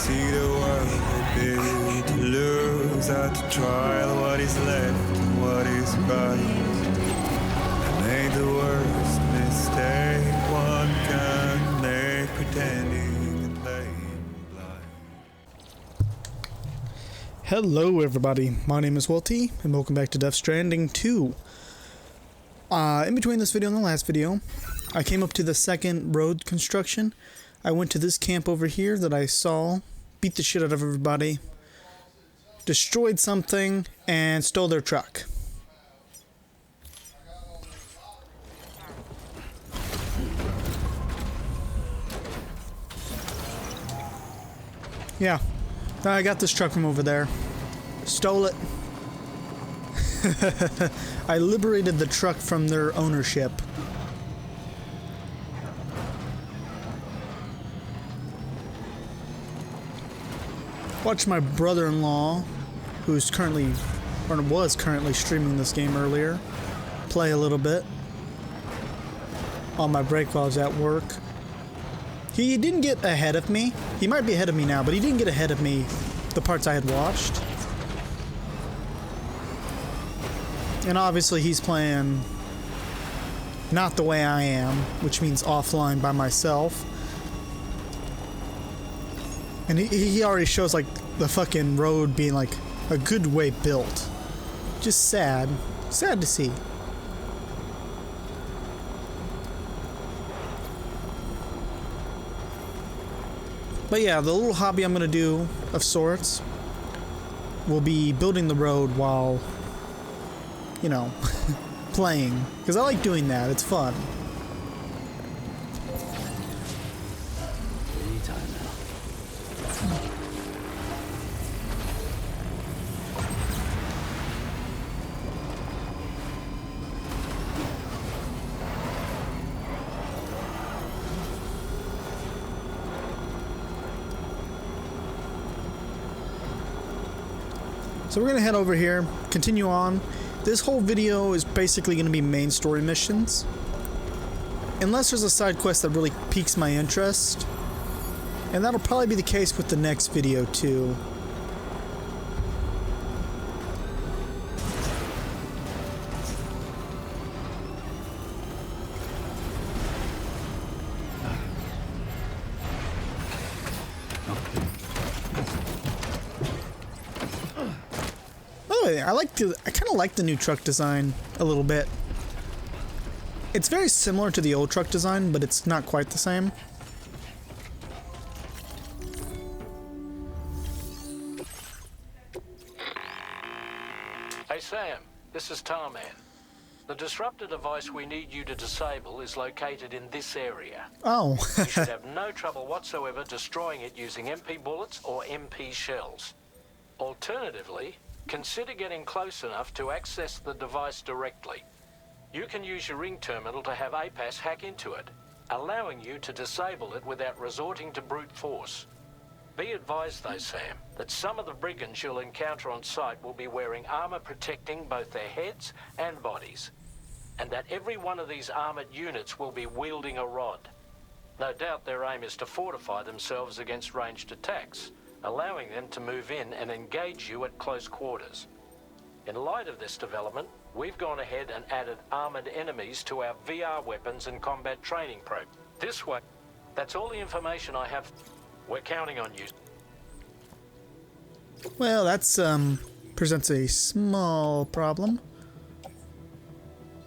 see the world a bit to lose at the trial. What is left and what is right? I made the worst mistake one can make, pretending and playing blind. Hello everybody, my name is Walty, and welcome back to Stranding 2. In between this video and the last video, I came up to the second road construction. I went to this camp over here that I saw, beat the shit out of everybody, destroyed something, and stole their truck. Yeah, I got this truck from over there. Stole it. I liberated the truck from their ownership. Watched my brother-in-law, who's currently, or was currently streaming this game earlier, play a little bit on my break while I was at work. He didn't get ahead of me. He might be ahead of me now, but he didn't get ahead of me the parts I had watched. And obviously he's playing not the way I am, which means offline by myself. And he already shows like the fucking road being like a good way built. Just sad. Sad to see. But yeah, the little hobby I'm gonna do of sorts will be building the road while, you know, playing. Because I like doing that, it's fun. Anytime now. So we're gonna head over here, continue on. This whole video is basically gonna be main story missions. Unless there's a side quest that really piques my interest. And that'll probably be the case with the next video too. I kind of like the new truck design a little bit. It's very similar to the old truck design, but it's not quite the same. Hey Sam, this is Tarman. The disruptor device we need you to disable is located in this area. Oh. You should have no trouble whatsoever destroying it using MP bullets or MP shells. Alternatively, consider getting close enough to access the device directly. You can use your ring terminal to have APAS hack into it, allowing you to disable it without resorting to brute force. Be advised though, Sam, that some of the brigands you'll encounter on site will be wearing armor protecting both their heads and bodies, and that every one of these armored units will be wielding a rod. No doubt their aim is to fortify themselves against ranged attacks, allowing them to move in and engage you at close quarters. In light of this development, we've gone ahead and added armored enemies to our VR weapons and combat training program. This way, that's all the information I have. We're counting on you. Well, that's, presents a small problem. Am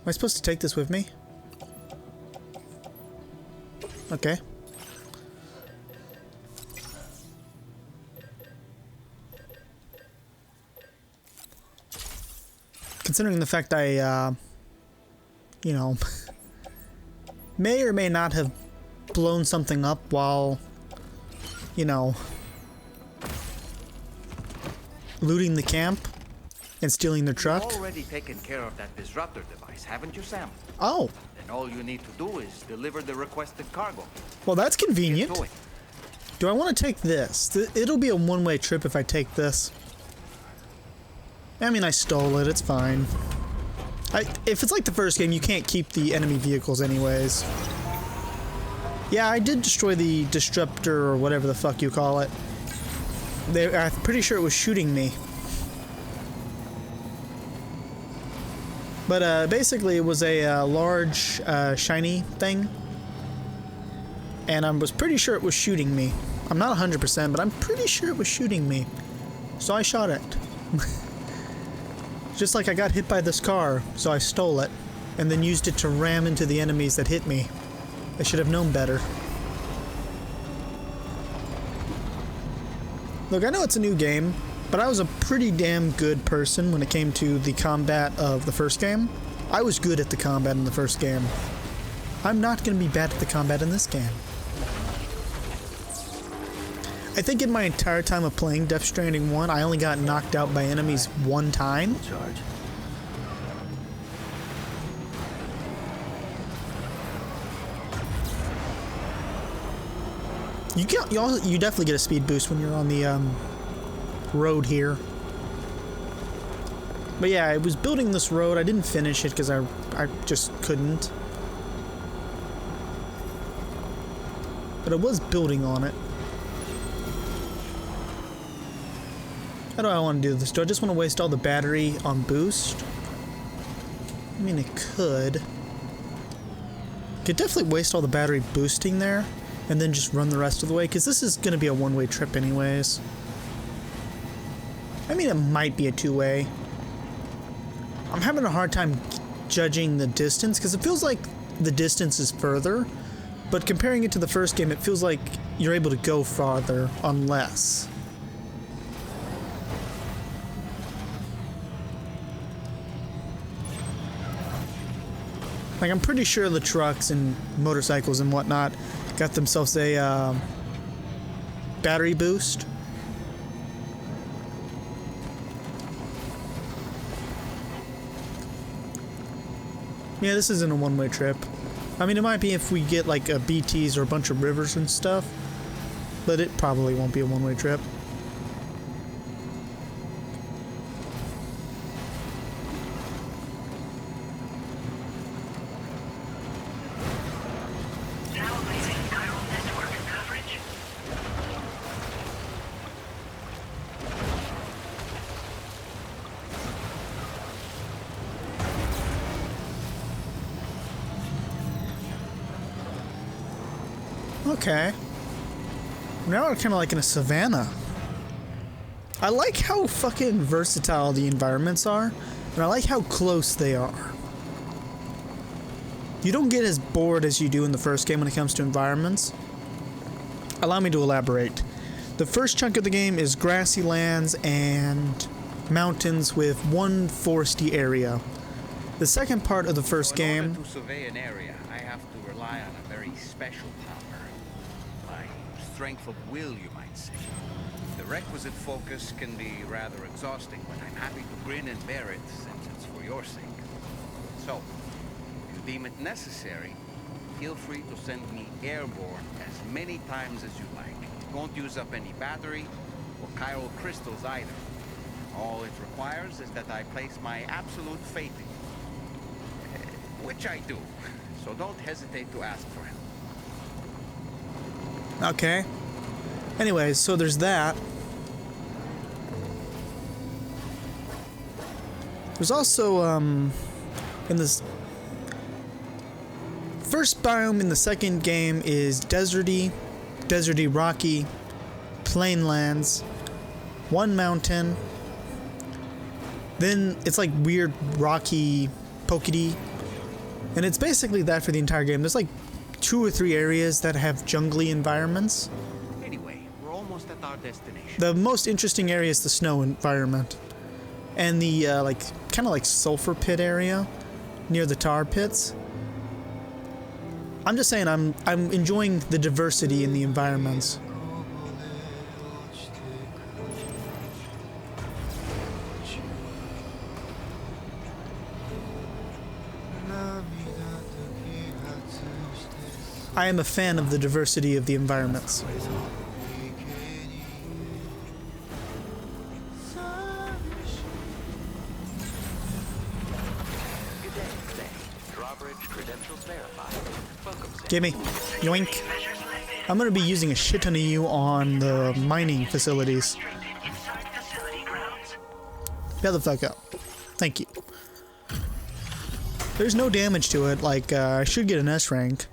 I supposed to take this with me? Okay. Considering the fact I, you know, may or may not have blown something up while, you know, looting the camp and stealing their truck. You've already taken care of that disruptor device, haven't you, Sam? Oh. Then all you need to do is deliver the requested cargo. Well, that's convenient. Get to it. Do I want to take this? It'll be a one-way trip if I take this. I mean, I stole it. It's fine. If it's like the first game, you can't keep the enemy vehicles anyways. Yeah, I did destroy the disruptor or whatever the fuck you call it. I'm pretty sure it was shooting me. But basically it was a large shiny thing. And I was pretty sure it was shooting me. I'm not 100%, but I'm pretty sure it was shooting me. So I shot it. Just like I got hit by this car, so I stole it. And then used it to ram into the enemies that hit me. I should have known better. Look, I know it's a new game, but I was a pretty damn good person when it came to the combat of the first game. I was good at the combat in the first game. I'm not going to be bad at the combat in this game. I think in my entire time of playing Death Stranding 1, I only got knocked out by enemies one time. Charge. You definitely get a speed boost when you're on the road here. But yeah, I was building this road. I didn't finish it because I just couldn't. But I was building on it. How do I want to do this? Do I just want to waste all the battery on boost? I mean, it could. Could definitely waste all the battery boosting there and then just run the rest of the way, because this is going to be a one-way trip anyways. I mean, it might be a two-way. I'm having a hard time judging the distance because it feels like the distance is further, but comparing it to the first game, it feels like you're able to go farther on less. Like, I'm pretty sure the trucks and motorcycles and whatnot got themselves a battery boost. Yeah, this isn't a one-way trip. I mean, it might be if we get like a BTs or a bunch of rivers and stuff, but it probably won't be a one-way trip. Okay. Now we're kind of like in a savanna. I like how fucking versatile the environments are, and I like how close they are. You don't get as bored as you do in the first game when it comes to environments. Allow me to elaborate. The first chunk of the game is grassy lands and mountains with one foresty area. The second part of the first game... In order to survey an area, I have to rely on a very special power. My strength of will, you might say. The requisite focus can be rather exhausting, but I'm happy to grin and bear it since it's for your sake. So, if you deem it necessary, feel free to send me airborne as many times as you like. Won't use up any battery or chiral crystals either. All it requires is that I place my absolute faith in you. Which I do, so don't hesitate to ask for help. Okay. Anyways, so there's that. There's also, in this first biome in the second game is deserty, rocky, plain lands, one mountain, then it's like weird rocky, pokey, and it's basically that for the entire game. There's like 2 or 3 areas that have jungly environments. Anyway, we're almost at our destination. The most interesting area is the snow environment, and the like kind of like sulfur pit area near the tar pits. I'm just saying, I'm enjoying the diversity in the environments. I am a fan of the diversity of the environments. Gimme. Yoink. I'm gonna be using a shit ton of you on the mining facilities. Bail the fuck up. Thank you. There's no damage to it, like, I should get an S rank.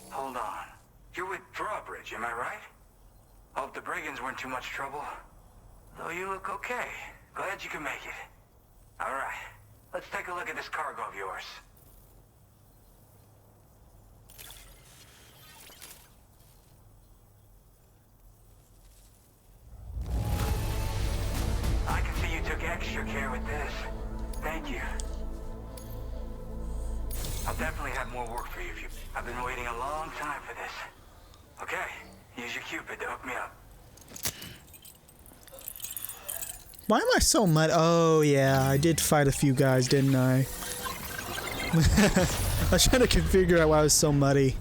Hold on. You're with Drawbridge, am I right? Hope the brigands weren't too much trouble. Though you look okay. Glad you can make it. Alright, let's take a look at this cargo of yours. I can see you took extra care with this. Thank you. I'll definitely have more work for you if you... I've been waiting a long time for this. Okay, use your Cupid to hook me up. Why am I so mad? Oh, yeah, I did fight a few guys, didn't I? I was trying to figure out why I was so muddy.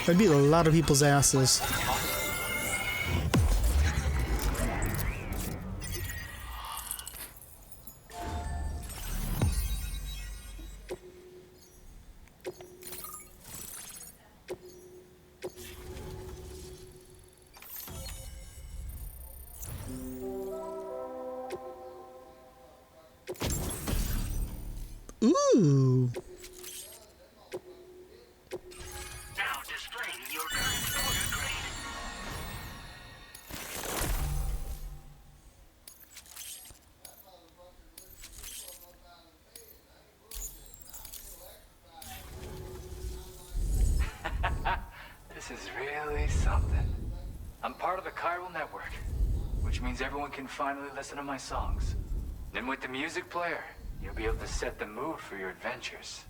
I beat a lot of people's asses. Ooh. Now displaying your current order grade. This is really something. I'm part of the chiral network, which means everyone can finally listen to my songs. And with the music player, you'll be able to set the mood for your adventures.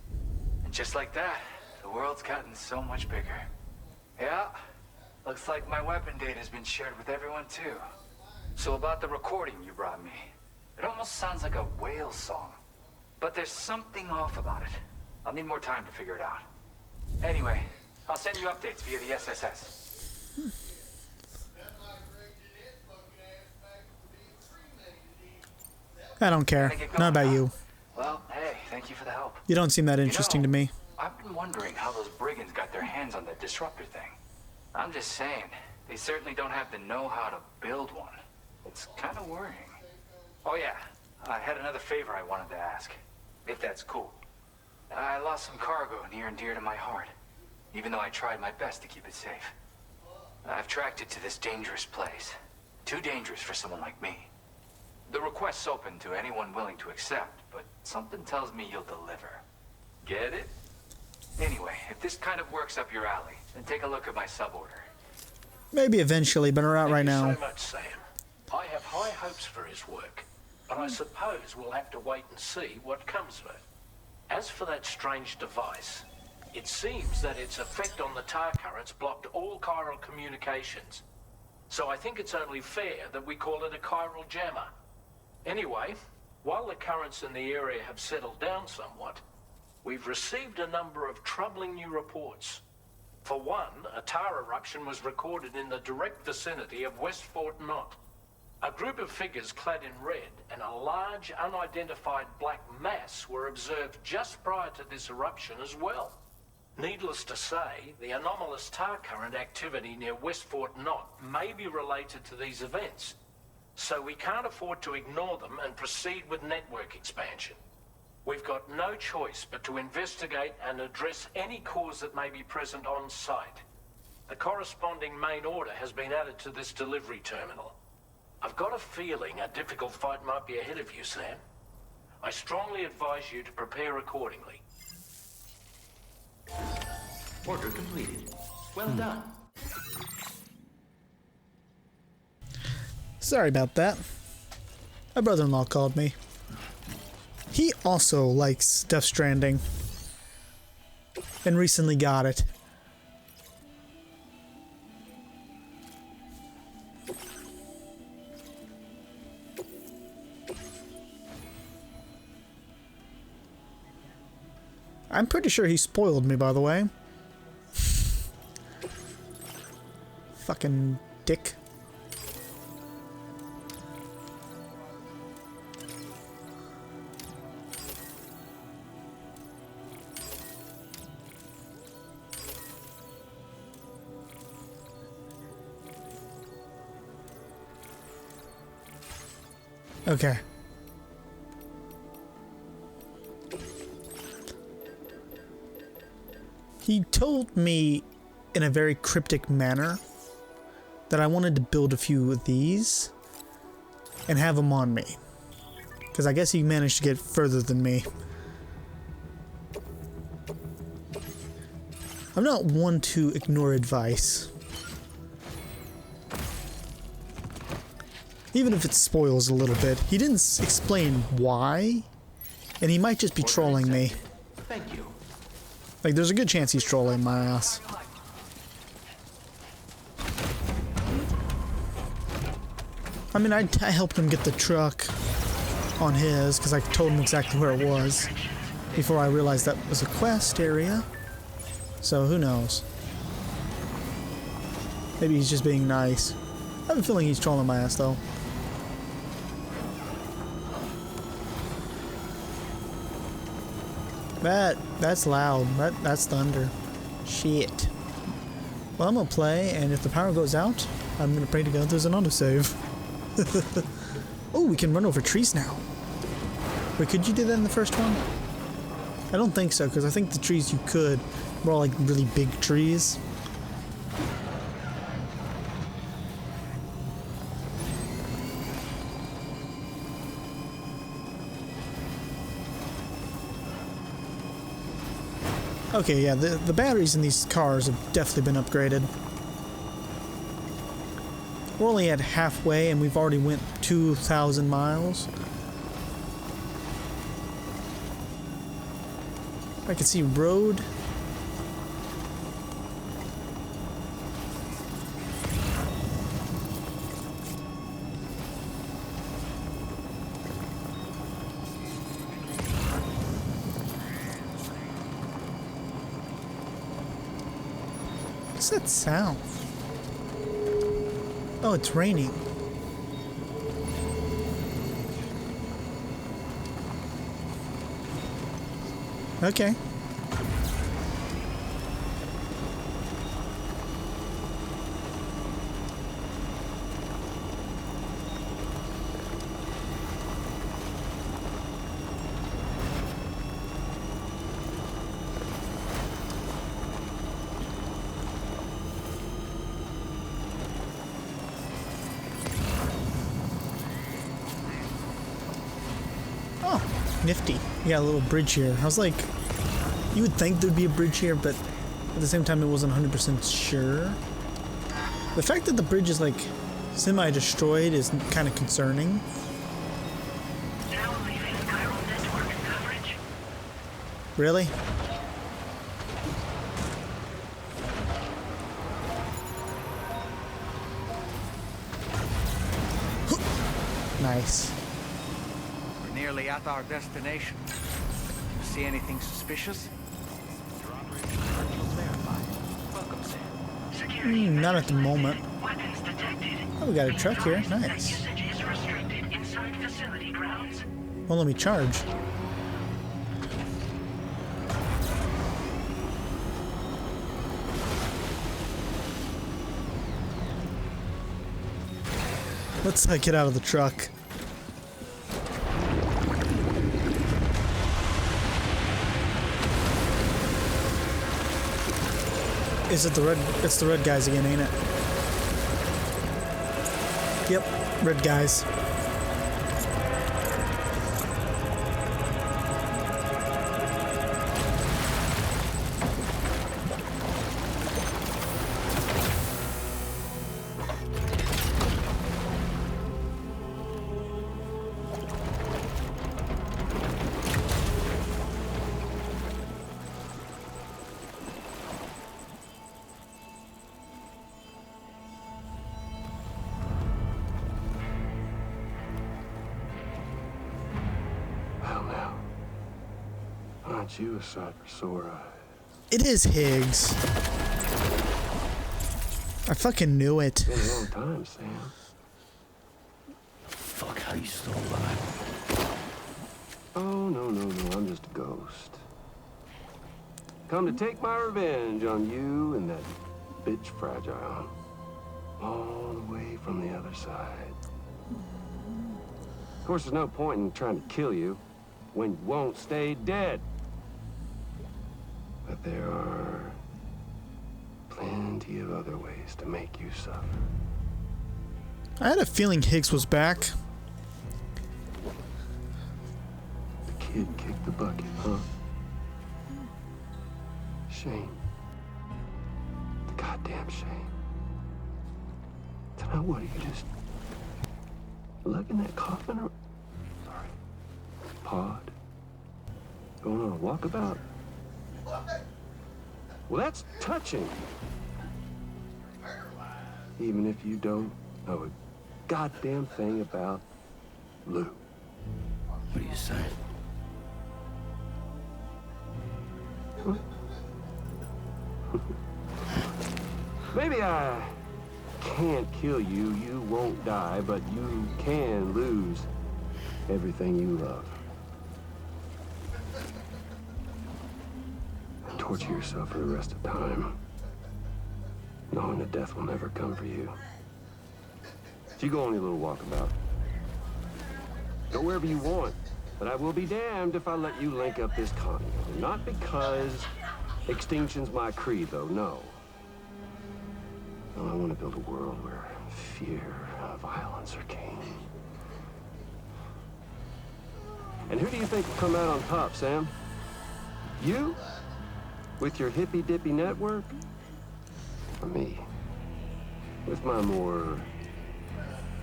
And just like that, the world's gotten so much bigger. Yeah, looks like my weapon data has been shared with everyone too. So about the recording you brought me, it almost sounds like a whale song. But there's something off about it. I'll need more time to figure it out. Anyway, I'll send you updates via the SSS. I don't care. Not about you. Well, hey, thank you for the help. You don't seem that interesting to me. I've been wondering how those brigands got their hands on the disruptor thing. I'm just saying, they certainly don't have the know-how to build one. It's kind of worrying. Oh yeah, I had another favor I wanted to ask, if that's cool. I lost some cargo near and dear to my heart, even though I tried my best to keep it safe. I've tracked it to this dangerous place. Too dangerous for someone like me. The request's open to anyone willing to accept, but something tells me you'll deliver. Get it? Anyway, if this kind of works up your alley, then take a look at my suborder. Maybe eventually, but not right now. Thank you so much, Sam. I have high hopes for his work, but I suppose we'll have to wait and see what comes of it. As for that strange device, it seems that its effect on the tar currents blocked all chiral communications. So I think it's only fair that we call it a chiral jammer. Anyway, while the currents in the area have settled down somewhat, we've received a number of troubling new reports. For one, a tar eruption was recorded in the direct vicinity of West Fort Knot. A group of figures clad in red and a large unidentified black mass were observed just prior to this eruption as well. Needless to say, the anomalous tar current activity near West Fort Knot may be related to these events. So we can't afford to ignore them and proceed with network expansion. We've got no choice but to investigate and address any cause that may be present on site. The corresponding main order has been added to this delivery terminal. I've got a feeling a difficult fight might be ahead of you, Sam. I strongly advise you to prepare accordingly. Order completed. Well done. Sorry about that. My brother-in-law called me. He also likes Death Stranding. And recently got it. I'm pretty sure he spoiled me, by the way. Fucking dick. Okay. He told me in a very cryptic manner that I wanted to build a few of these and have them on me. Because I guess he managed to get further than me. I'm not one to ignore advice. Even if it spoils a little bit. He didn't explain why, and he might just be trolling me. Thank you. Like, there's a good chance he's trolling my ass. I mean, I helped him get the truck on his, because I told him exactly where it was before I realized that was a quest area. So, who knows? Maybe he's just being nice. I have a feeling he's trolling my ass, though. That's loud. That's thunder. Shit. Well, I'm gonna play, and if the power goes out, I'm gonna pray to God there's an autosave. Oh, we can run over trees now. Wait, could you do that in the first one? I don't think so, because I think the trees you could were all like really big trees. Okay, yeah, the batteries in these cars have definitely been upgraded. We're only at halfway and we've already went 2,000 miles. I can see road. What's that sound? Oh, it's raining. Okay. Nifty. You got a little bridge here. I was like, you would think there'd be a bridge here, but at the same time it wasn't 100% sure. The fact that the bridge is like semi-destroyed is kind of concerning. Now leaving chiral network coverage. Really? Nice. We're nearly at our destination. See anything suspicious? Your operating credentials verified. Welcome, Sam. Security Not at the moment. weapons detected. Oh, we got a truck here. Nice. Usage is restricted inside facility grounds. Well, let me charge. Let's get out of the truck. Is it the red? It's the red guys again, ain't it? Yep, red guys. Aren't you a sight for sore eyes? It is Higgs. I fucking knew it. Been a long time, Sam. Fuck, how you still alive? Oh, no, I'm just a ghost. Come to take my revenge on you and that bitch Fragile. All the way from the other side. Of course, there's no point in trying to kill you when you won't stay dead. But there are plenty of other ways to make you suffer. I had a feeling Higgs was back. The kid kicked the bucket, huh? Shame. The goddamn shame. Tonight, what are you just lugging that coffin or sorry, pod? Going on a walkabout? Well, that's touching. Even if you don't know a goddamn thing about Lou. What are you saying? Huh? Maybe I can't kill you, you won't die, but you can lose everything you love. And torture yourself for the rest of time, knowing that death will never come for you. So you go on your little walkabout. Go wherever you want, but I will be damned if I let you link up this continent. Not because extinction's my creed, though, no. No, I want to build a world where fear and violence are king. And who do you think will come out on top, Sam? You? With your hippy-dippy network? Or me? With my more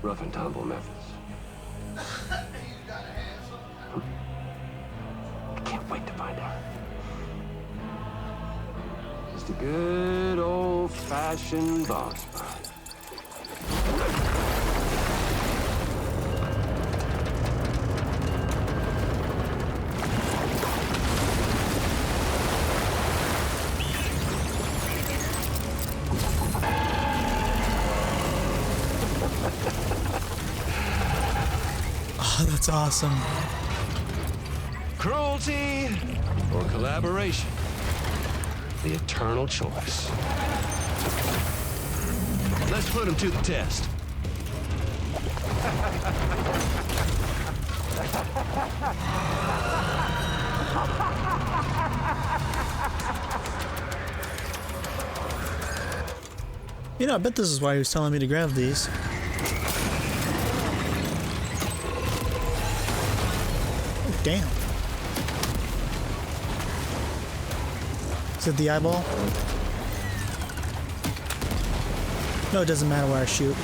rough and tumble methods? I can't wait to find out. Just a good old-fashioned boss fight. Oh, that's awesome. Cruelty or collaboration? The eternal choice. Let's put him to the test. You know, I bet this is why he was telling me to grab these. Oh, damn. Is it the eyeball? No, it doesn't matter where I shoot.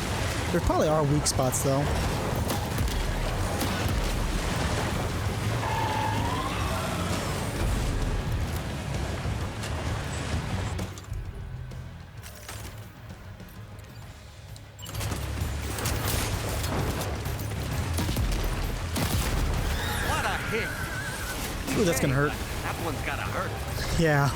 There probably are weak spots, though. What a hit! Ooh, that's gonna hurt. That one's gotta hurt. Yeah.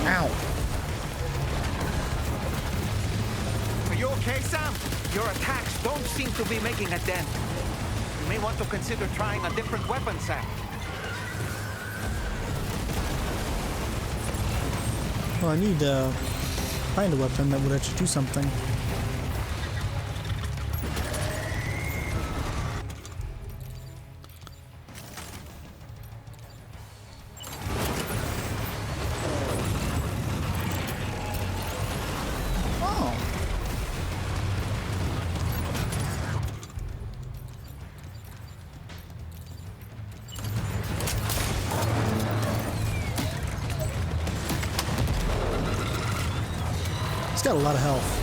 Ow. Are you okay, Sam? Your attacks don't seem to be making a dent. You may want to consider trying a different weapon, Sam. Well, I need to find a weapon that would actually do something. Oh. He's got a lot of health.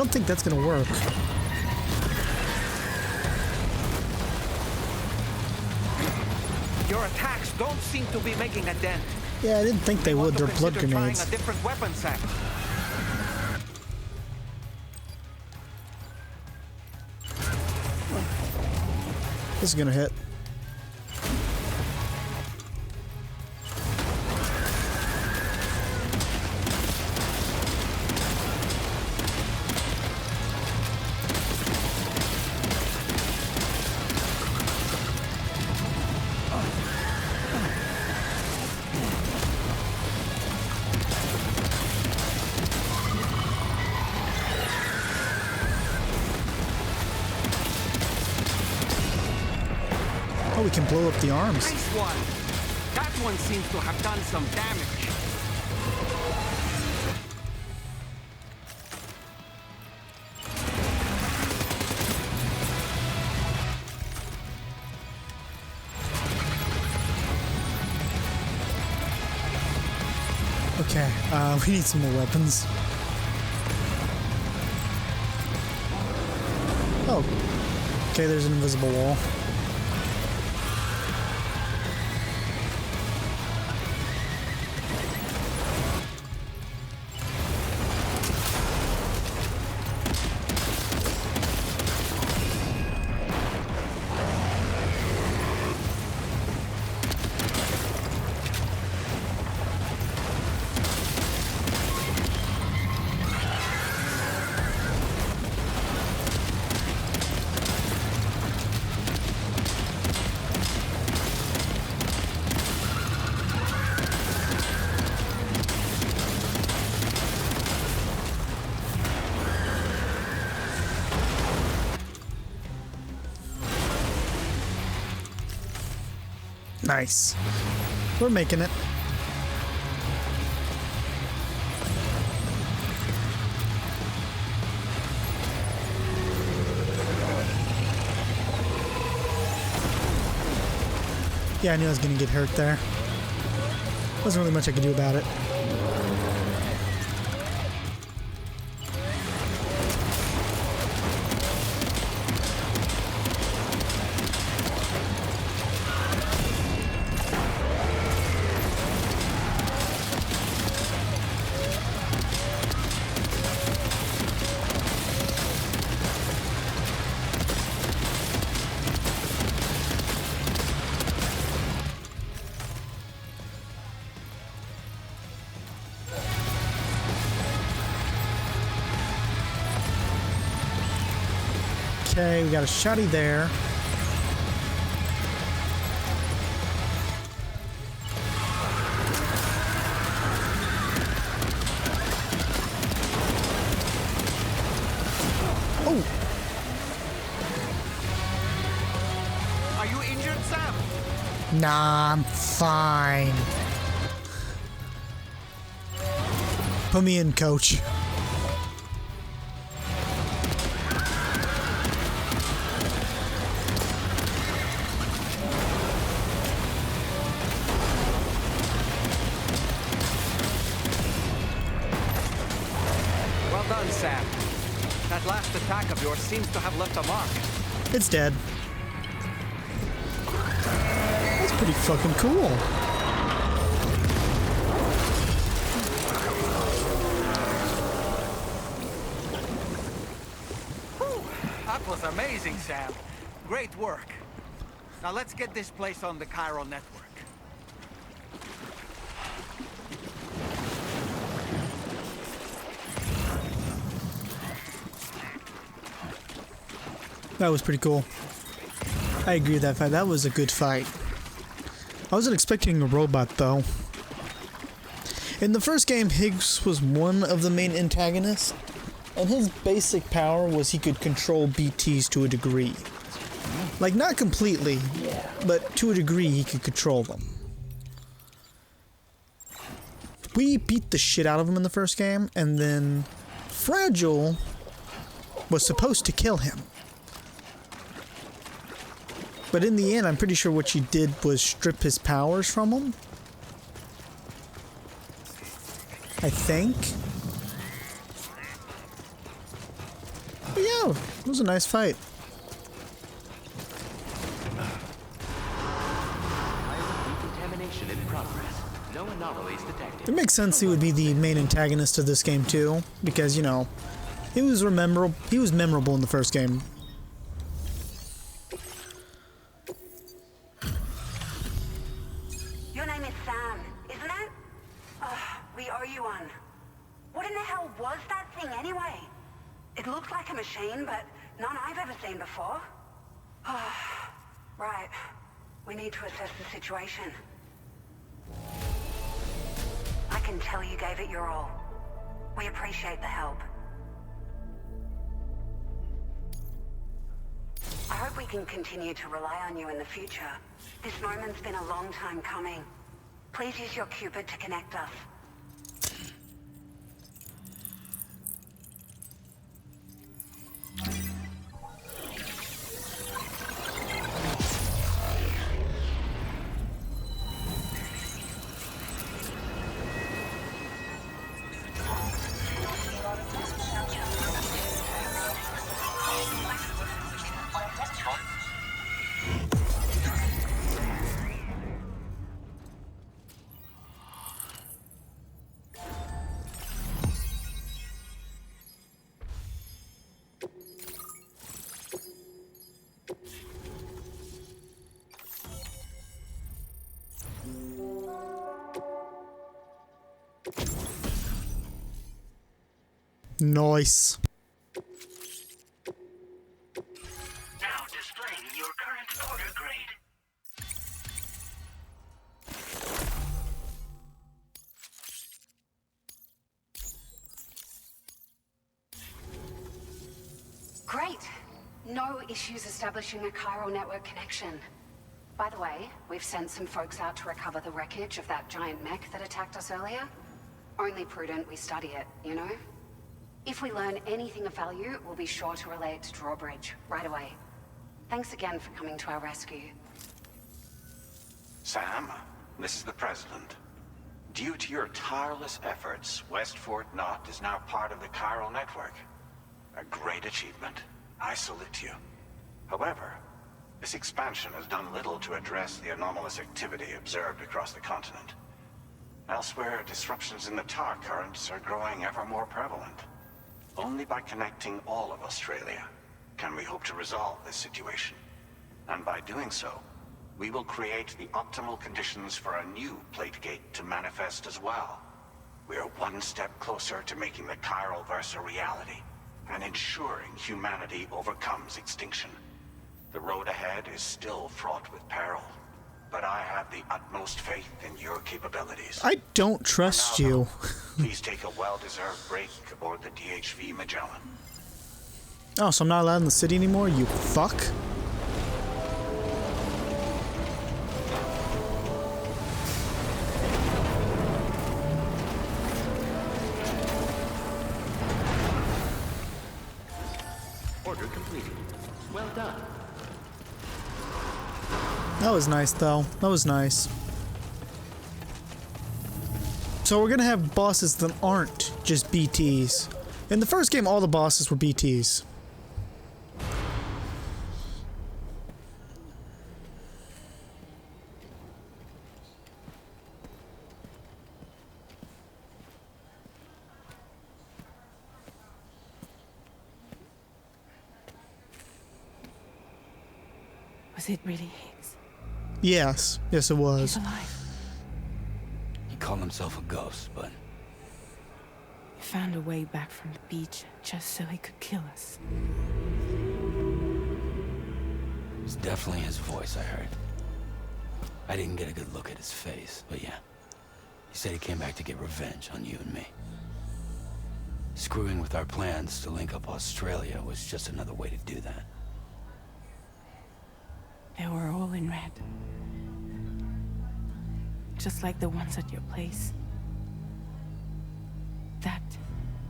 don't think that's gonna work. Your attacks don't seem to be making a dent. Yeah, I didn't think they would. They're blood Consider trying grenades. a different weapon set. This is gonna hit. Oh, we can blow up the arms. Nice one. That one seems to have done some damage. Okay, we need some more weapons. Oh. Okay, there's an invisible wall. Nice. We're making it. Yeah, I knew I was gonna get hurt there. Wasn't really much I could do about it. Okay, we got a shotty there. Oh! Are you injured, Sam? Nah, I'm fine. Put me in, coach. Well done, Sam. That last attack of yours seems to have left a mark. It's dead. That's pretty fucking cool. That was amazing, Sam. Great work. Now let's get this place on the Chiral network. That was pretty cool. I agree with that fight. That was a good fight. I wasn't expecting a robot, though. In the first game, Higgs was one of the main antagonists, and his basic power was he could control BTs to a degree. Like, not completely, but to a degree he could control them. We beat the shit out of him in the first game, and then Fragile was supposed to kill him. But in the end, I'm pretty sure what she did was strip his powers from him. I think. It was a nice fight. Decontamination in progress. No anomalies detected. It makes sense he would be the main antagonist of this game too, because you know, he was memorable in the first game. Your name is Sam, isn't it? We owe you one. What in the hell was that thing anyway? It looked like a machine, but none I've ever seen before. Right. We need to assess the situation. I can tell you gave it your all. We appreciate the help. I hope we can continue to rely on you in the future. This moment's been a long time coming. Please use your Cupid to connect us. Nice. Now displaying your current order grade. Great. No issues establishing a chiral network connection. By the way, we've sent some folks out to recover the wreckage of that giant mech that attacked us earlier. Only prudent we study it, you know? If we learn anything of value, we'll be sure to relay it to Drawbridge right away. Thanks again for coming to our rescue. Sam, this is the President. Due to your tireless efforts, West Fort Knot is now part of the chiral network. A great achievement. I salute you. However, this expansion has done little to address the anomalous activity observed across the continent. Elsewhere, disruptions in the tar currents are growing ever more prevalent. Only by connecting all of Australia can we hope to resolve this situation. And by doing so, we will create the optimal conditions for a new Plategate to manifest as well. We are one step closer to making the chiral verse a reality, and ensuring humanity overcomes extinction. The road ahead is still fraught with peril, but I have the utmost faith in your capabilities. I don't trust you. Please take a well-deserved break aboard the DHV Magellan. Oh, so I'm not allowed in the city anymore, you fuck? Order completed. Well done. That was nice, though. That was nice. So we're gonna have bosses that aren't just BTs. In the first game, all the bosses were BTs. Was it really Higgs? Yes. Yes, it was. He's alive. He called himself a ghost, but He found a way back from the beach just so he could kill us. it was definitely his voice I heard. I didn't get a good look at his face, but yeah. He said he came back to get revenge on you and me. Screwing with our plans to link up Australia was just another way to do that. They were all in red. Just like the ones at your place. That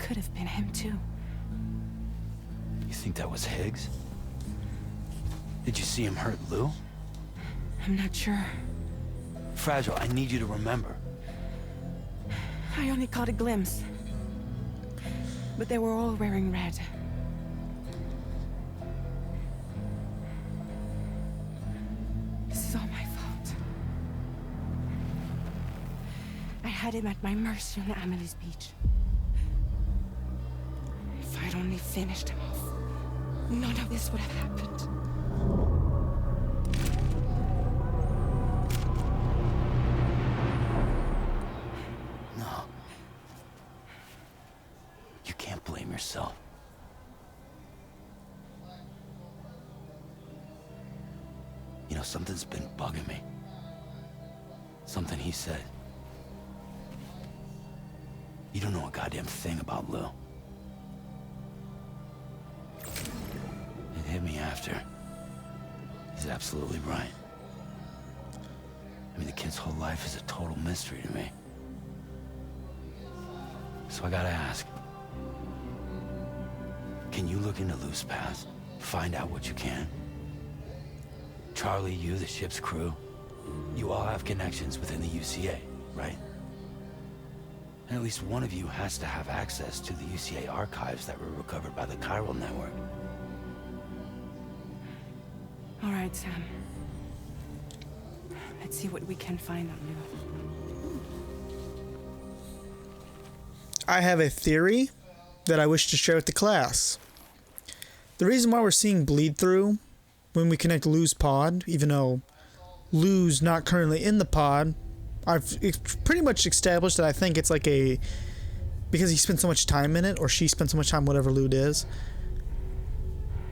could have been him too. You think that was Higgs? Did you see him hurt Lou? I'm not sure. Fragile, I need you to remember. I only caught a glimpse. But they were all wearing red. had him at my mercy on Amelie's beach. If I'd only finished him off, none of this would have happened. No. You can't blame yourself. You know, something's been bugging me. Something he said. You don't know a goddamn thing about Lou. It hit me after. He's absolutely right. I mean, the kid's whole life is a total mystery to me. So I gotta ask. Can you look into Lou's past? Find out what you can? Charlie, you, the ship's crew, you all have connections within the UCA, right? And at least one of you has to have access to the UCA archives that were recovered by the Chiral Network. All right, Sam. Let's see what we can find on Lou. I have a theory that I wish to share with the class. The reason why we're seeing bleed through when we connect Lou's pod, even though Lou's not currently in the pod, it's pretty much established that I think it's like because he spent so much time in it, or she spent so much time, whatever Lou is.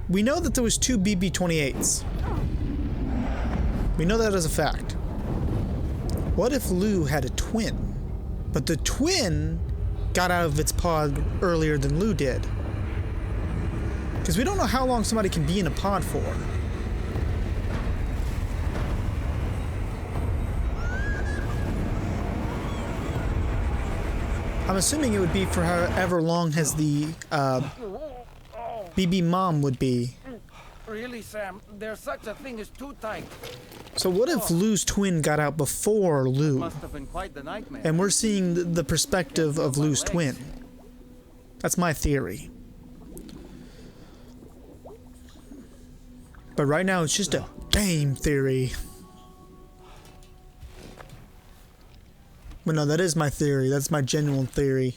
We know that there was 2 BB-28s. We know that as a fact. What if Lou had a twin, but the twin got out of its pod earlier than Lou did? Because we don't know how long somebody can be in a pod for. I'm assuming it would be for however long as the BB mom would be. Really, Sam? There's such a thing as too tight. So what if Lou's twin got out before Lou? Must have been quite the nightmare. And we're seeing the perspective of Lou's twin. That's my theory. But right now it's just a game theory. But no, that is my theory. That's my genuine theory.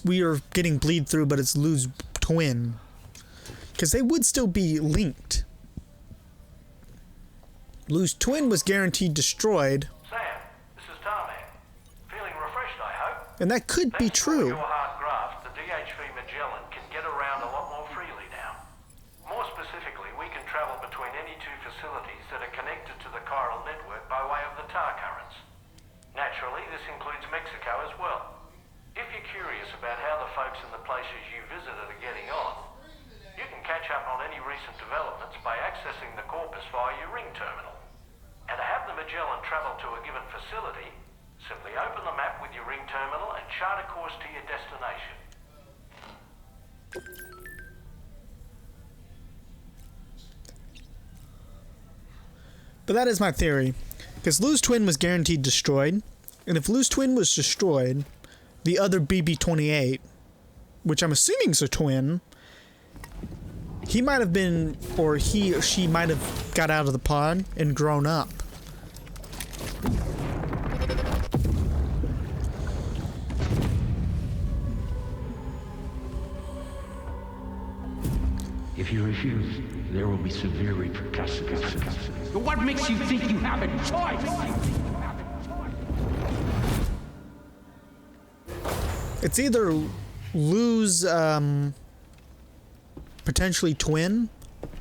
We are getting bleed through, but it's Lou's twin. Because they would still be linked. Lou's twin was guaranteed destroyed. Sam, this is Tarman. Feeling refreshed, I hope. And that could be true. Your heart graft, the DHV Magellan can get around a lot more freely now. More specifically, we can travel between any 2 facilities that are connected to the chiral network by way of the tar currents. Naturally, this includes Mexico as well. If you're curious about how the folks in the places you visited are getting on, you can catch up on any recent developments by accessing the corpus via your ring terminal. And to have the Magellan travel to a given facility, simply open the map with your ring terminal and chart a course to your destination. But that is my theory. Because Lou's twin was guaranteed destroyed. And if Lou's twin was destroyed, the other BB-28, which I'm assuming is a twin, he might have been, or he or she might have got out of the pod and grown up. If you refuse, there will be severe repercussions. What makes you think you have a choice? It's either Lou's potentially twin,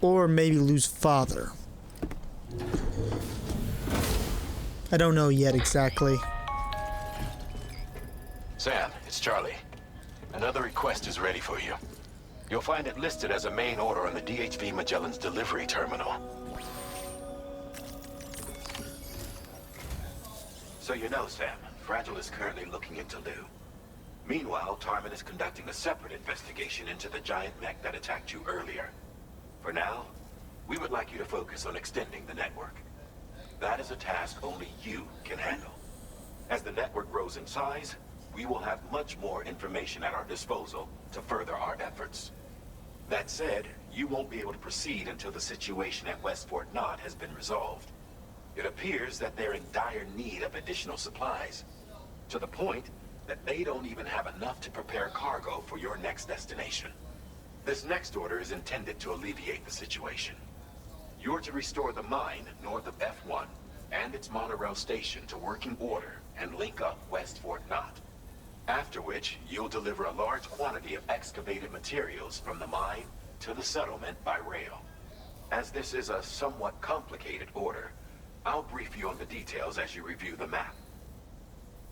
or maybe Lou's father. I don't know yet exactly. Sam, it's Charlie. Another request is ready for you. You'll find it listed as a main order on the DHV Magellan's delivery terminal. So you know, Sam, Fragile is currently looking into Lou. Meanwhile, Tarman is conducting a separate investigation into the giant mech that attacked you earlier. For now, we would like you to focus on extending the network. That is a task only you can handle. As the network grows in size, we will have much more information at our disposal to further our efforts. That said, you won't be able to proceed until the situation at West Fort Knott has been resolved. It appears that they're in dire need of additional supplies, to the point that they don't even have enough to prepare cargo for your next destination. This next order is intended to alleviate the situation. You're to restore the mine north of F1 and its monorail station to working order and link up west Fort Knott. After which, you'll deliver a large quantity of excavated materials from the mine to the settlement by rail. As this is a somewhat complicated order, I'll brief you on the details as you review the map.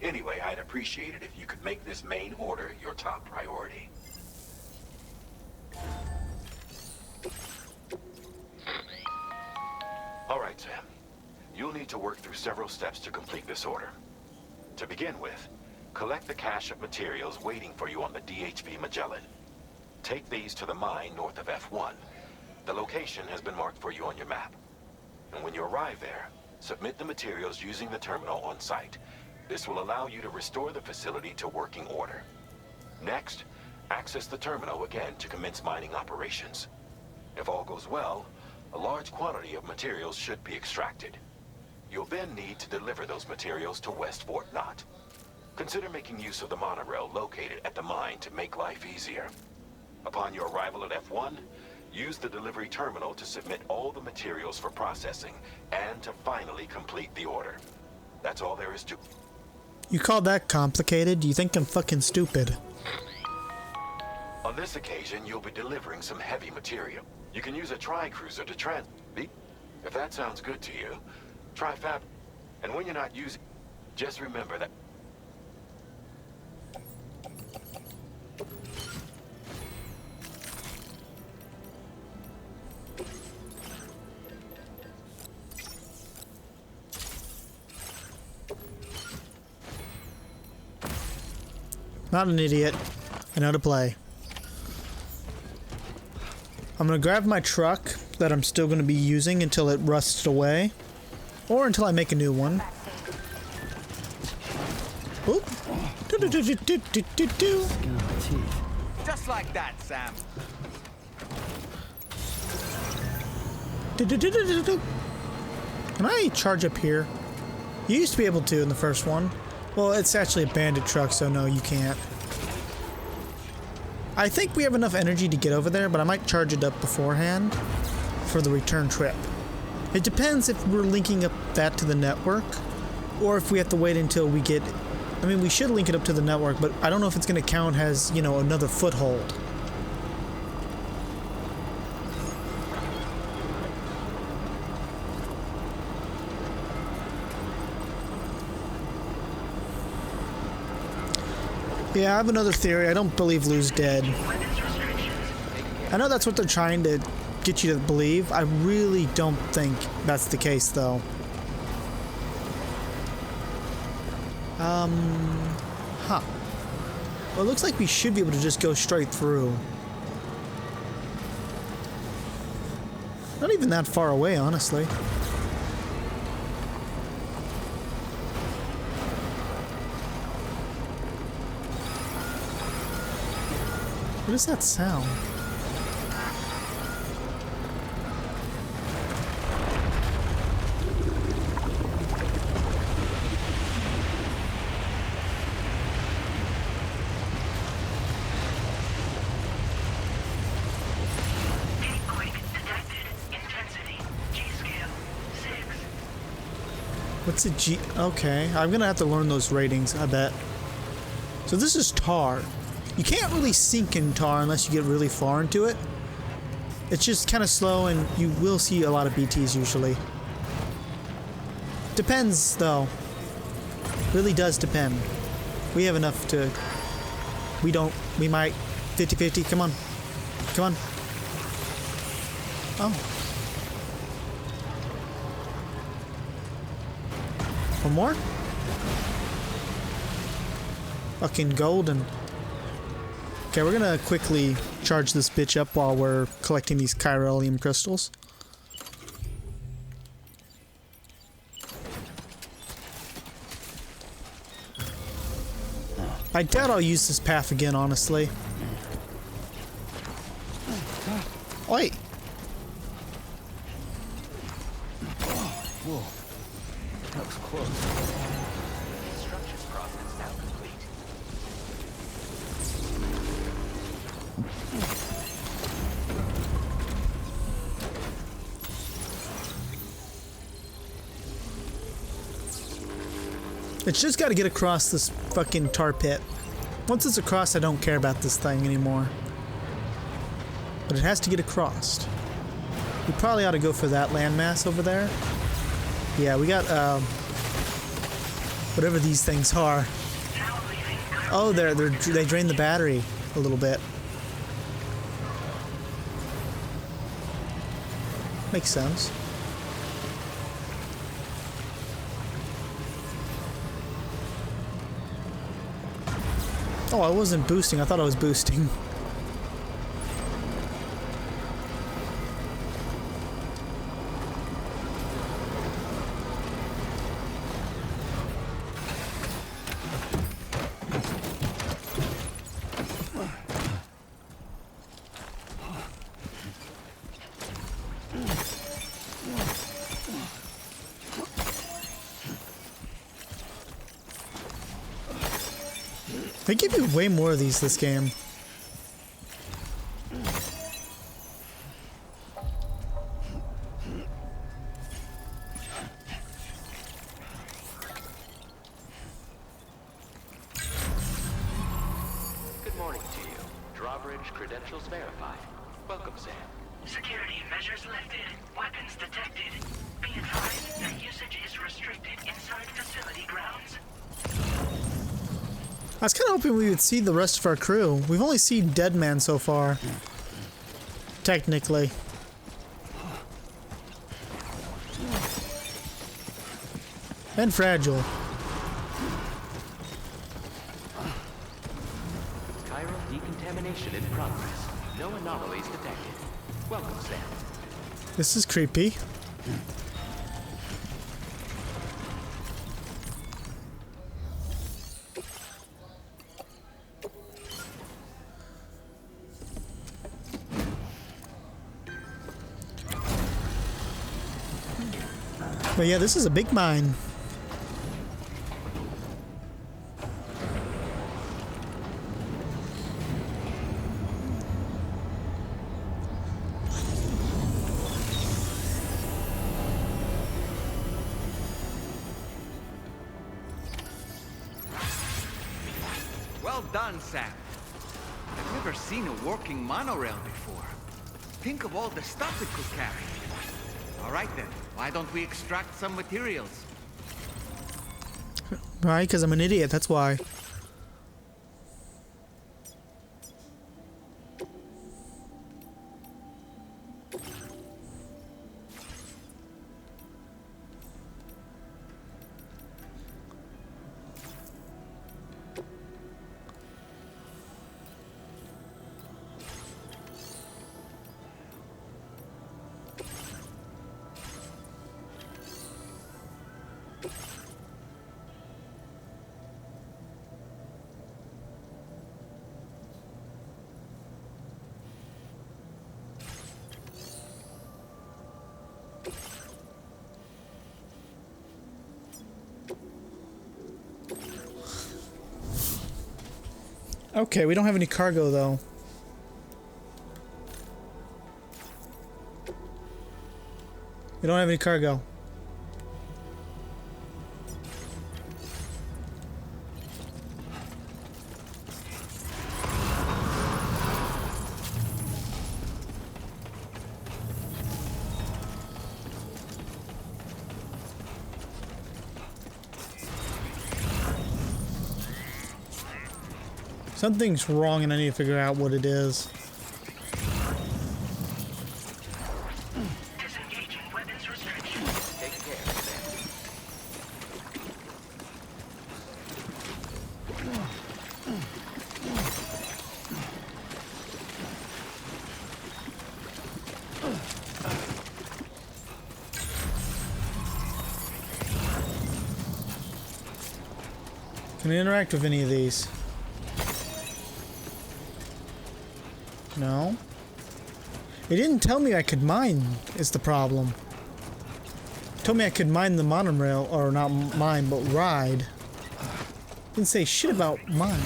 Anyway, I'd appreciate it if you could make this main order your top priority. All right, Sam. You'll need to work through several steps to complete this order. To begin with, collect the cache of materials waiting for you on the DHV Magellan. Take these to the mine north of F1. The location has been marked for you on your map. And when you arrive there, submit the materials using the terminal on site. This will allow you to restore the facility to working order. Next, access the terminal again to commence mining operations. If all goes well, a large quantity of materials should be extracted. You'll then need to deliver those materials to West Fort Knott. Consider making use of the monorail located at the mine to make life easier. Upon your arrival at F1, use the delivery terminal to submit all the materials for processing and to finally complete the order. That's all there is to... You call that complicated? You think I'm fucking stupid. On this occasion, you'll be delivering some heavy material. You can use a tri-cruiser to transport. If that sounds good to you, try fab. And when you're not using, just remember that. Not an idiot. I know to play. I'm gonna grab my truck that I'm still gonna be using until it rusts away. Or until I make a new one. Oop. Just like that, Sam. Can I charge up here? You used to be able to in the first one. Well, it's actually a bandit truck, so no, you can't. I think we have enough energy to get over there, but I might charge it up beforehand for the return trip. It depends if we're linking up that to the network, or if we have to wait until we get... I mean, we should link it up to the network, but I don't know if it's going to count as, you know, another foothold. Yeah, I have another theory. I don't believe Lou's dead. I know that's what they're trying to get you to believe. I really don't think that's the case, though. Huh. Well, it looks like we should be able to just go straight through. Not even that far away, honestly. What is that sound? What's a G? Okay, I'm gonna have to learn those ratings, I bet. So this is tar. You can't really sink in tar unless you get really far into it. It's just kind of slow, and you will see a lot of BTs usually. Depends, though. Really does depend. We have enough to... We don't... We might... 50-50. Come on. Come on. Oh. One more? Fucking golden. Okay, we're gonna quickly charge this bitch up while we're collecting these chiralium crystals. I doubt I'll use this path again, honestly. Oi! looks close. Construction process now complete. It's just got to get across this fucking tar pit. Once it's across, I don't care about this thing anymore. But it has to get across. We probably ought to go for that landmass over there. Yeah, we got, whatever these things are. Oh, they drain the battery a little bit. Makes sense. Oh, I wasn't boosting. I thought I was boosting. They give you way more of these this game. Good morning to you. Drawbridge credentials verified. Welcome, Sam. Security measures lifted. Weapons detected. Be advised that usage is restricted inside facility grounds. I was kind of hoping we would see the rest of our crew. We've only seen Dead Man so far. Technically. And Fragile. Chiral decontamination in progress. No anomalies detected. Welcome, Sam. This is creepy. But yeah, this is a big mine. Well done, Sam. I've never seen a working monorail before. Think of all the stuff it could carry. All right then, why don't we extract some materials? Right, because I'm an idiot, that's why. Okay, we don't have any cargo though. We don't have any cargo. Something's wrong and I need to figure out what it is. Disengaging weapons restriction. Take care, Sam. Can I interact with any of these? No. It didn't tell me I could mine, is the problem. Told me I could mine the monorail, or not mine, but ride. Didn't say shit about mine.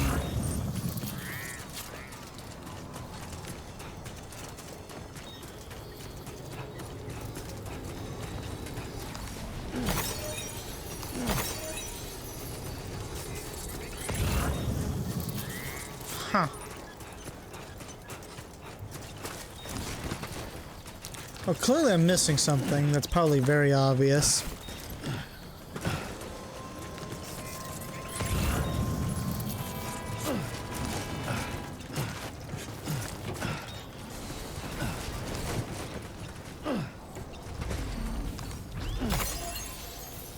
Huh. Well, clearly I'm missing something that's probably very obvious.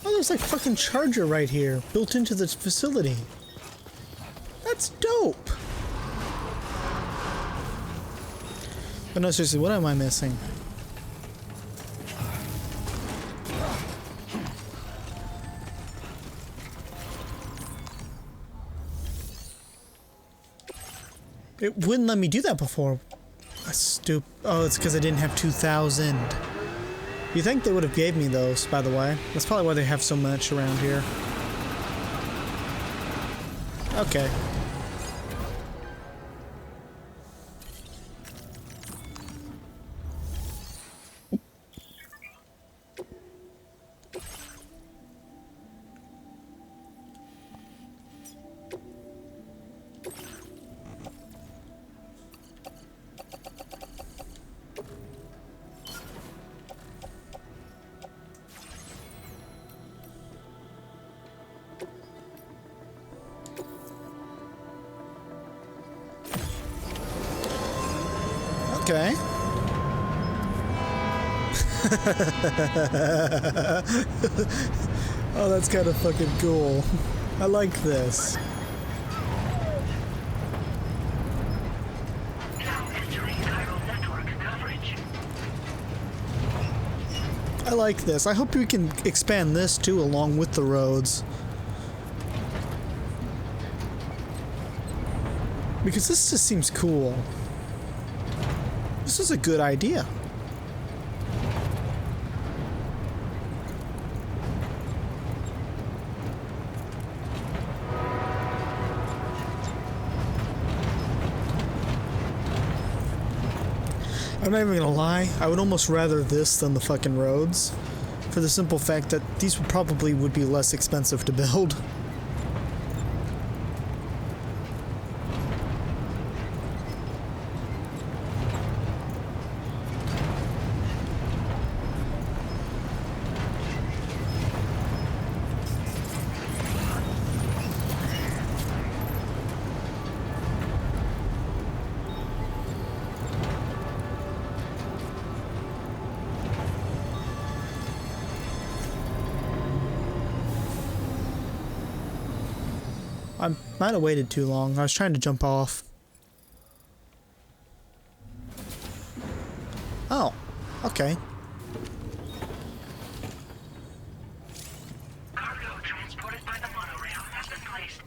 Oh, there's like fucking charger right here, built into this facility. That's dope. But no, seriously, what am I missing? It wouldn't let me do that before. Oh, it's because I didn't have 2,000. You think they would have gave me those, by the way. That's probably why they have so much around here. Okay. Okay. Oh, that's kind of fucking cool. I like this. Now entering chiral network coverage. I like this. I hope we can expand this too along with the roads. Because this just seems cool. This is a good idea. I'm not even gonna lie, I would almost rather this than the fucking roads, for the simple fact that these probably would be less expensive to build. I might have waited too long. I was trying to jump off. Oh, okay. Cargo transported by the monorail has been placed.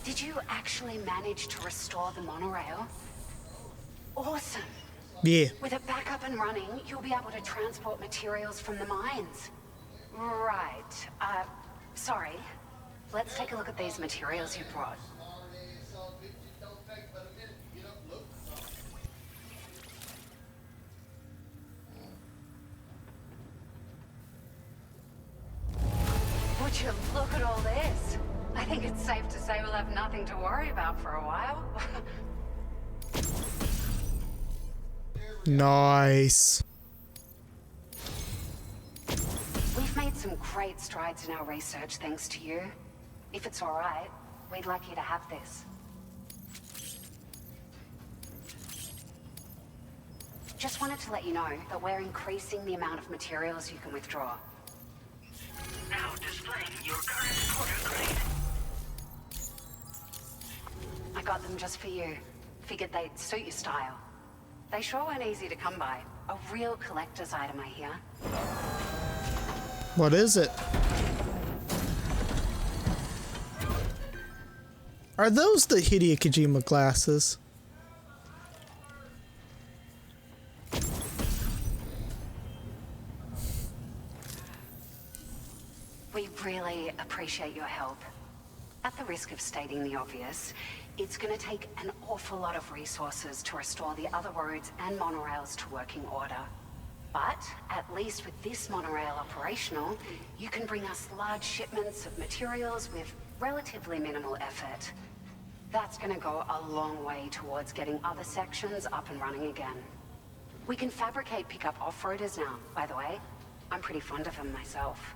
Did you actually manage to restore the monorail? Awesome. Yeah. With it back up and running, you'll be able to transport materials from the mines. Right. Sorry. Let's take a look at these materials you brought. Would you look at all this? I think it's safe to say we'll have nothing to worry about for a while. Nice. We've made some great strides in our research thanks to you. If it's all right, we'd like you to have this. Just wanted to let you know that we're increasing the amount of materials you can withdraw. Now displaying your current quarter grade. I got them just for you. Figured they'd suit your style. They sure weren't easy to come by. A real collector's item, I hear. What is it? Are those the Hideo Kojima glasses? We really appreciate your help. At the risk of stating the obvious, it's going to take an awful lot of resources to restore the other roads and monorails to working order. But at least with this monorail operational, you can bring us large shipments of materials with relatively minimal effort. That's going to go a long way towards getting other sections up and running again. We can fabricate pickup off-roaders now, by the way. I'm pretty fond of them myself.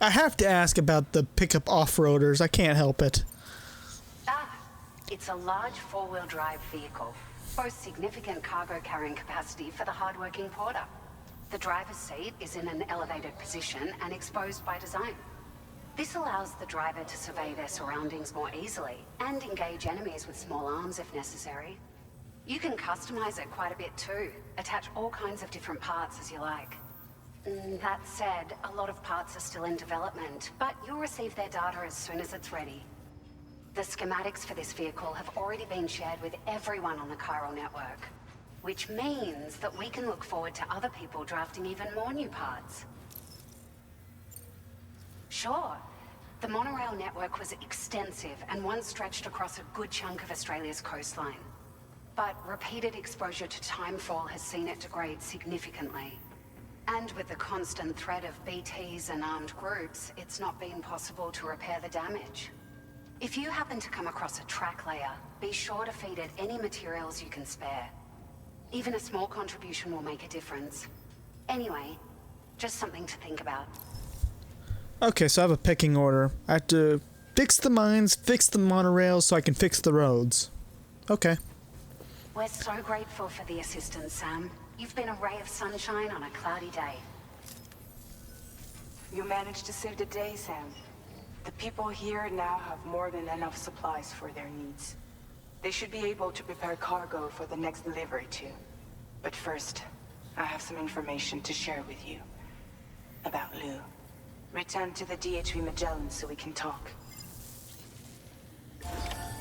I have to ask about the pickup off-roaders. I can't help it. It's a large four-wheel drive vehicle. Boasts significant cargo carrying capacity for the hard-working porter. The driver's seat is in an elevated position and exposed by design. This allows the driver to survey their surroundings more easily and engage enemies with small arms if necessary. You can customize it quite a bit too. Attach all kinds of different parts as you like. That said, a lot of parts are still in development, but you'll receive their data as soon as it's ready. The schematics for this vehicle have already been shared with everyone on the Chiral network, which means that we can look forward to other people drafting even more new parts. Sure, the monorail network was extensive and once stretched across a good chunk of Australia's coastline. But repeated exposure to timefall has seen it degrade significantly. And with the constant threat of BTs and armed groups, it's not been possible to repair the damage. If you happen to come across a track layer, be sure to feed it any materials you can spare. Even a small contribution will make a difference. Anyway, just something to think about. Okay, so I have a pecking order. I have to fix the mines, fix the monorails, so I can fix the roads. Okay. We're so grateful for the assistance, Sam. You've been a ray of sunshine on a cloudy day. You managed to save the day, Sam. The people here now have more than enough supplies for their needs. They should be able to prepare cargo for the next delivery too. But first, I have some information to share with you. About Lou. Return to the DHV Magellan so we can talk.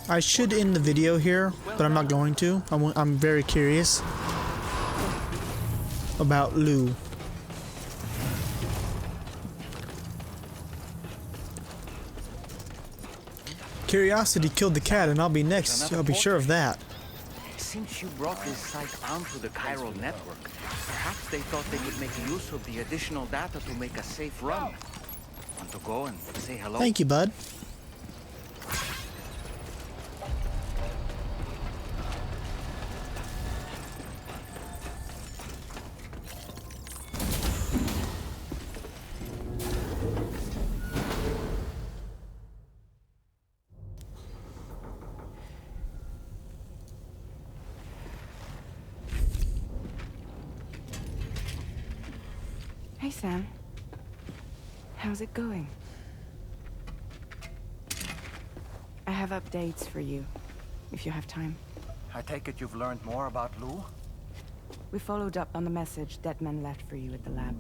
I should end the video here, but I'm not going to. I'm very curious about Lou. Curiosity killed the cat, and I'll be next. I'll be sure of that. Since you brought this site onto the Chiral network, perhaps they thought they could make use of the additional data to make a safe run. Want to go and say hello? Thank you, bud. Hey, Sam. How's it going? I have updates for you, if you have time. I take it you've learned more about Lou? We followed up on the message Deadman left for you at the lab.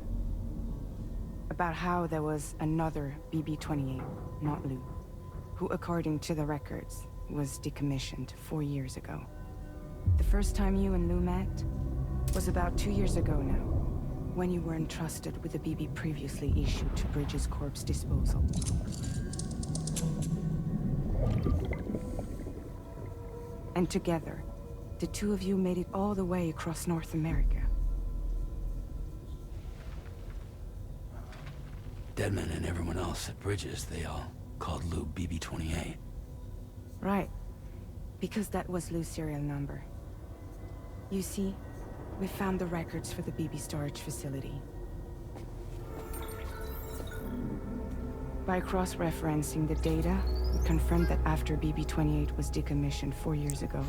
About how there was another BB-28, not Lou, who, according to the records, was decommissioned 4 years ago. The first time you and Lou met was about 2 years ago now, when you were entrusted with the BB previously issued to Bridges Corp's disposal. And together, the two of you made it all the way across North America. Deadman and everyone else at Bridges, they all called Lou BB-28. Right. Because that was Lou's serial number. You see, we found the records for the BB storage facility. By cross-referencing the data, we confirmed that after BB-28 was decommissioned 4 years ago,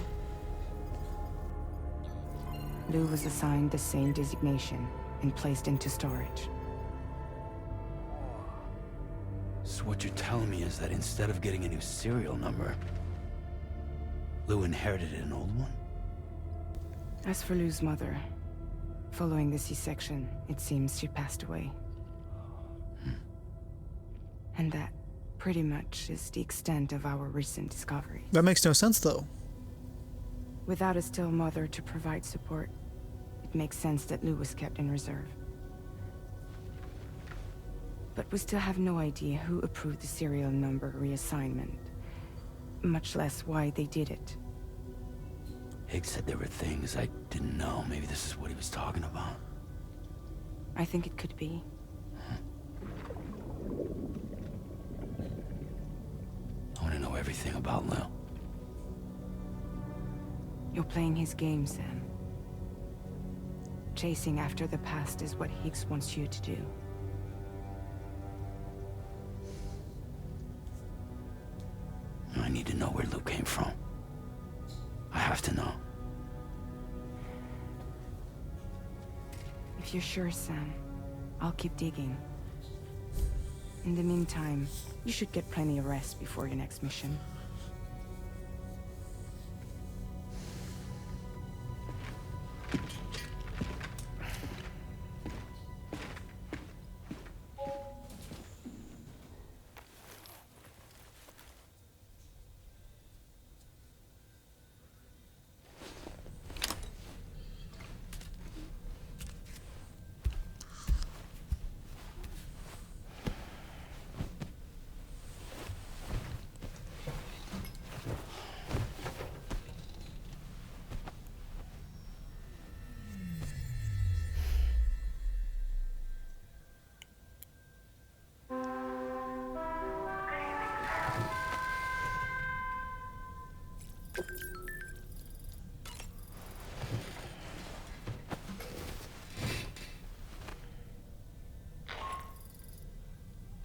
Lou was assigned the same designation and placed into storage. So what you're telling me is that instead of getting a new serial number, Lou inherited an old one? As for Lou's mother, Following the C-section, it seems she passed away. And that pretty much is the extent of our recent discovery. That makes no sense, though. Without a still mother to provide support, it makes sense that Lou was kept in reserve. But we still have no idea who approved the serial number reassignment, much less why they did it. Higgs said there were things I didn't know. Maybe this is what he was talking about. I think it could be. I want to know everything about Lil. You're playing his game, Sam. Chasing after the past is what Higgs wants you to do. I need to know where Lou came from. I have to know. If you're sure, Sam, I'll keep digging. In the meantime, you should get plenty of rest before your next mission.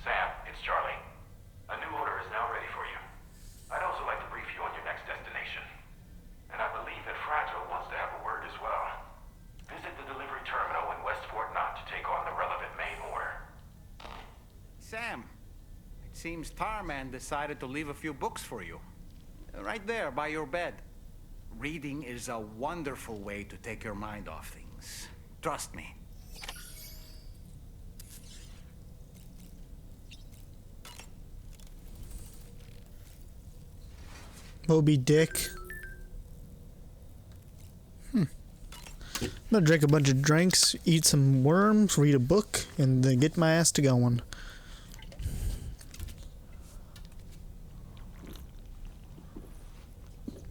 Sam, it's Charlie. A new order is now ready for you. I'd also like to brief you on your next destination. And I believe that Fragile wants to have a word as well. Visit the delivery terminal in West Fort Knott to take on the relevant main order. Sam, it seems Tarman decided to leave a few books for you. Right there, by your bed. Reading is a wonderful way to take your mind off things. Trust me. Moby Dick. I'm gonna drink a bunch of drinks, eat some worms, read a book, and then get my ass to going.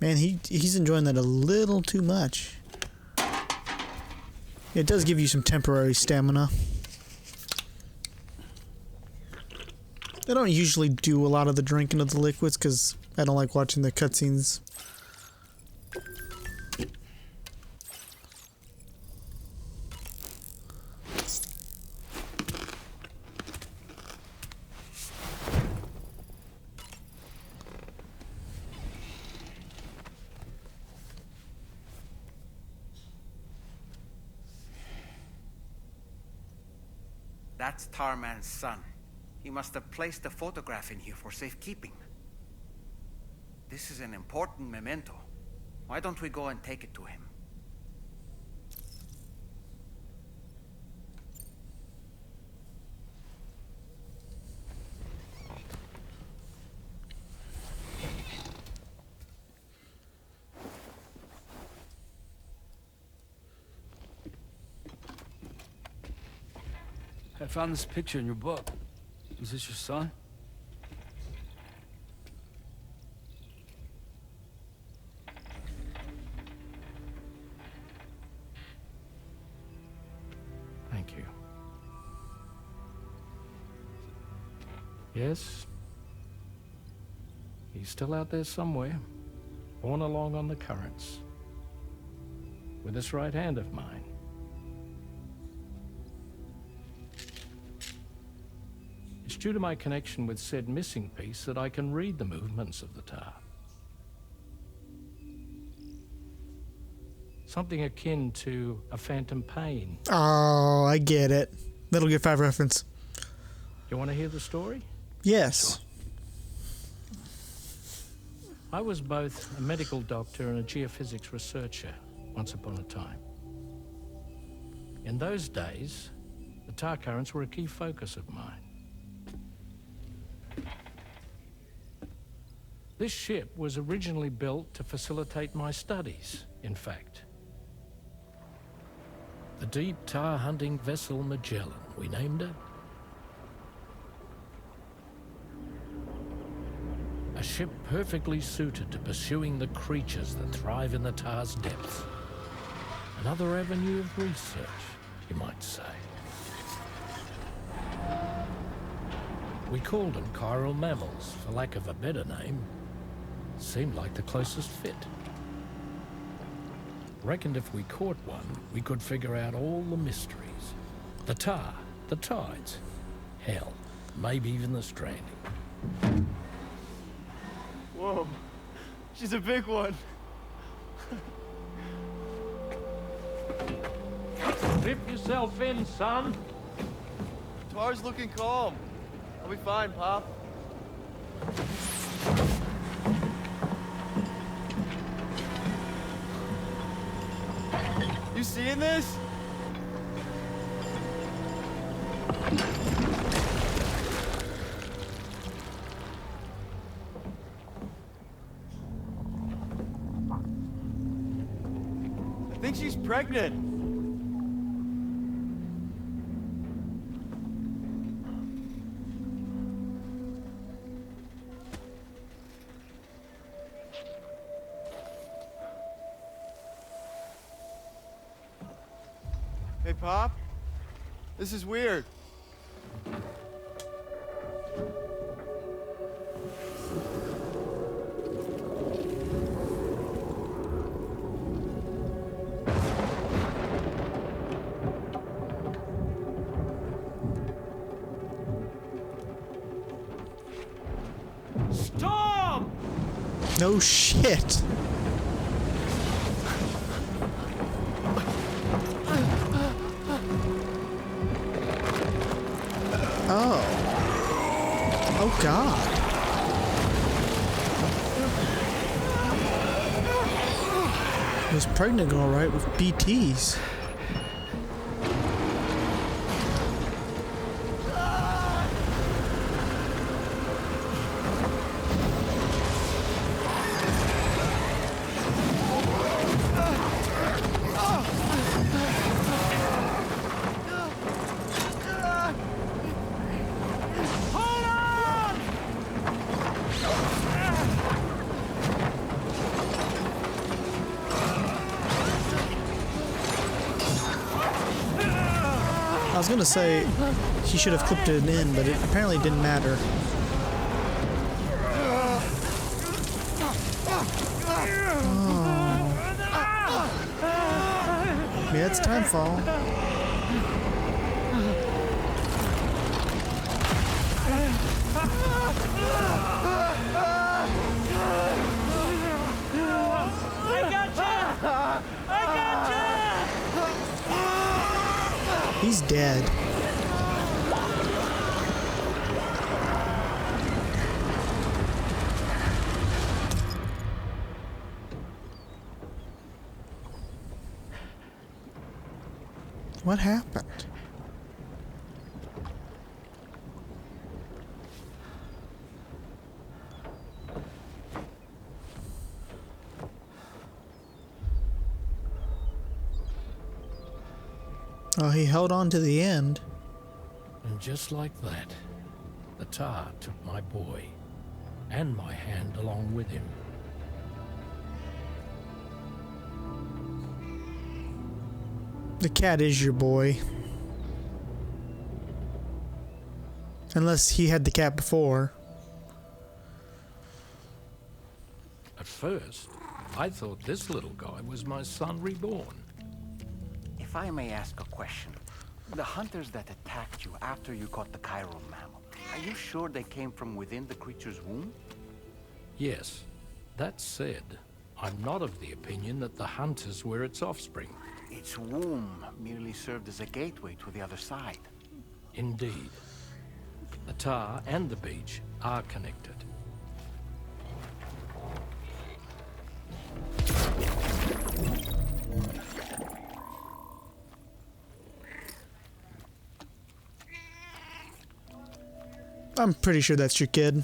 Man, he's enjoying that a little too much. It does give you some temporary stamina. I don't usually do a lot of the drinking of the liquids because I don't like watching the cutscenes. That's Tarman's son. He must have placed a photograph in here for safekeeping. This is an important memento. Why don't we go and take it to him? I found this picture in your book. Is this your son? Thank you. Yes. He's still out there somewhere, borne along on the currents, with this right hand of mine. It's due to my connection with said missing piece that I can read the movements of the tar. Something akin to a phantom pain. Oh, I get it. Metal Gear 5 reference. You want to hear the story? Yes. I was both a medical doctor and a geophysics researcher once upon a time. In those days, the tar currents were a key focus of mine. This ship was originally built to facilitate my studies, in fact. The deep tar hunting vessel Magellan, we named it. A ship perfectly suited to pursuing the creatures that thrive in the tar's depths. Another avenue of research, you might say. We called them chiral mammals, for lack of a better name. Seemed like the closest fit. Reckoned if we caught one, we could figure out all the mysteries. The tar, the tides, hell, maybe even the stranding. Whoa, she's a big one. Dip yourself in, son. Tar's looking calm. I'll be fine, Pop. You seeing this? I think she's pregnant. Hey, Pop. This is weird. Storm! No shit. Oh. Oh God. Was pregnant all right with BTs. I was gonna say he should have clipped it in, but it apparently didn't matter. Oh. Yeah, it's timefall. I gotcha! I gotcha! He's dead. What happened? Oh, he held on to the end. And just like that, the tar took my boy, and my hand along with him. The cat is your boy. Unless he had the cat before. At first, I thought this little guy was my son reborn. If I may ask a question, the hunters that attacked you after you caught the chiral mammal, are you sure they came from within the creature's womb? Yes. That said, I'm not of the opinion that the hunters were its offspring. Its womb merely served as a gateway to the other side. Indeed. The tar and the beach are connected. I'm pretty sure that's your kid.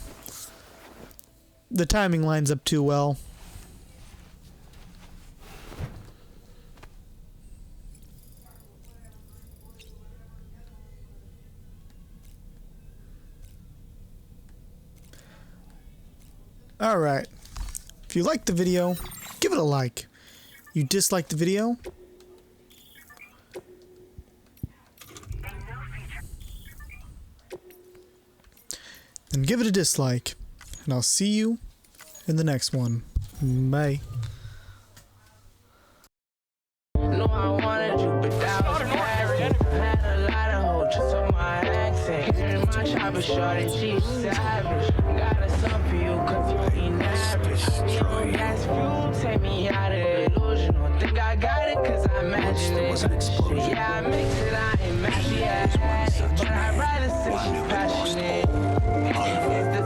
The timing lines up too well. Alright. If you liked the video, give it a like. You disliked the video? Then give it a dislike. And I'll see you in the next one. Bye. No, I wanted you, but that was married. Had a lot of hoes just on my accent. In my chopper, shorty, she's savage. Got a son for you, cause you ain't average. Gas fuel, take me out of the illusion. Don't think I got it, cause I imagine it. Yeah, I mix it, I ain't match it. But I'd rather say she's passionate. It's the